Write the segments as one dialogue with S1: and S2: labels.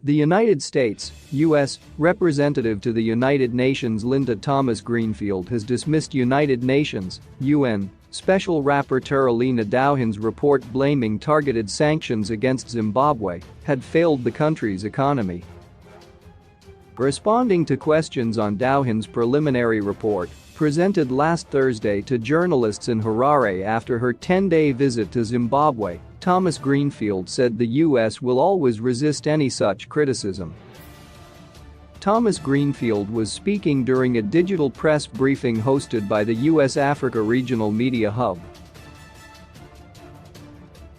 S1: The United States, U.S. Representative to the United Nations Linda Thomas-Greenfield has dismissed United Nations, UN, Special Rapporteur Alena Douhan's report blaming targeted sanctions against Zimbabwe had failed the country's economy. Responding to questions on Douhan's preliminary report, presented last Thursday to journalists in Harare after her 10-day visit to Zimbabwe, Thomas-Greenfield said the U.S. will always resist any such criticism. Thomas-Greenfield was speaking during a digital press briefing hosted by the U.S. Africa Regional Media Hub.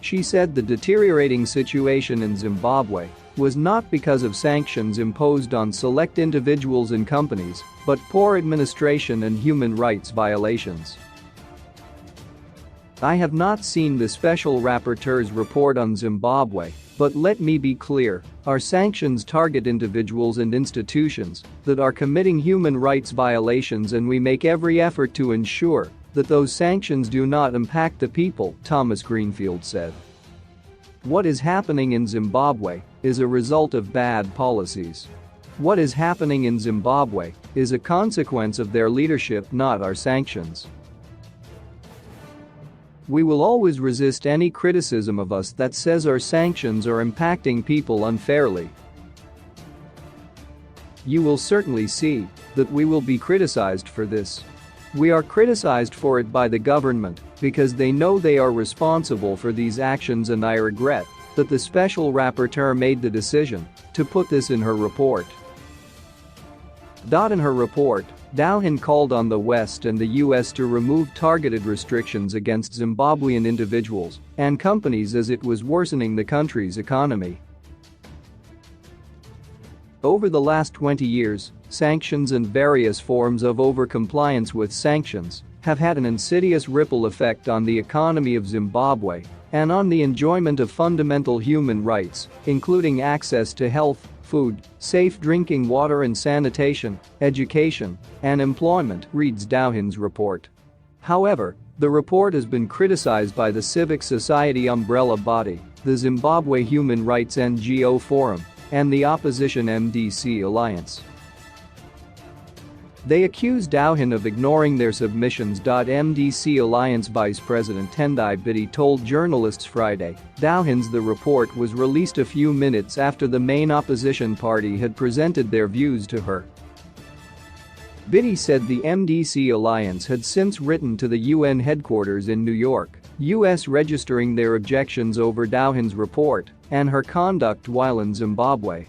S1: She said the deteriorating situation in Zimbabwe was not because of sanctions imposed on select individuals and companies, but poor administration and human rights violations. I have not seen the Special Rapporteur's report on Zimbabwe, but let me be clear, our sanctions target individuals and institutions that are committing human rights violations, and we make every effort to ensure that those sanctions do not impact the people, Thomas-Greenfield said. What is happening in Zimbabwe is a result of bad policies. What is happening in Zimbabwe is a consequence of their leadership, not our sanctions. We will always resist any criticism of us that says our sanctions are impacting people unfairly. You will certainly see that we will be criticized for this. We are criticized for it by the government because they know they are responsible for these actions, and I regret that the Special Rapporteur made the decision to put this in her report. In her report, Douhan called on the West and the U.S. to remove targeted restrictions against Zimbabwean individuals and companies as it was worsening the country's economy. Over the last 20 years, sanctions and various forms of overcompliance with sanctions have had an insidious ripple effect on the economy of Zimbabwe and on the enjoyment of fundamental human rights, including access to health, food, safe drinking water and sanitation, education, and employment, reads Douhan's report. However, the report has been criticized by the civic society umbrella body, the Zimbabwe Human Rights NGO Forum, and the opposition MDC Alliance. They accuse Douhan of ignoring their submissions. MDC Alliance Vice President Tendai Biti told journalists Friday Douhan's the report was released a few minutes after the main opposition party had presented their views to her. Biti said the MDC Alliance had since written to the UN headquarters in New York, U.S. registering their objections over Douhan's report and her conduct while in Zimbabwe.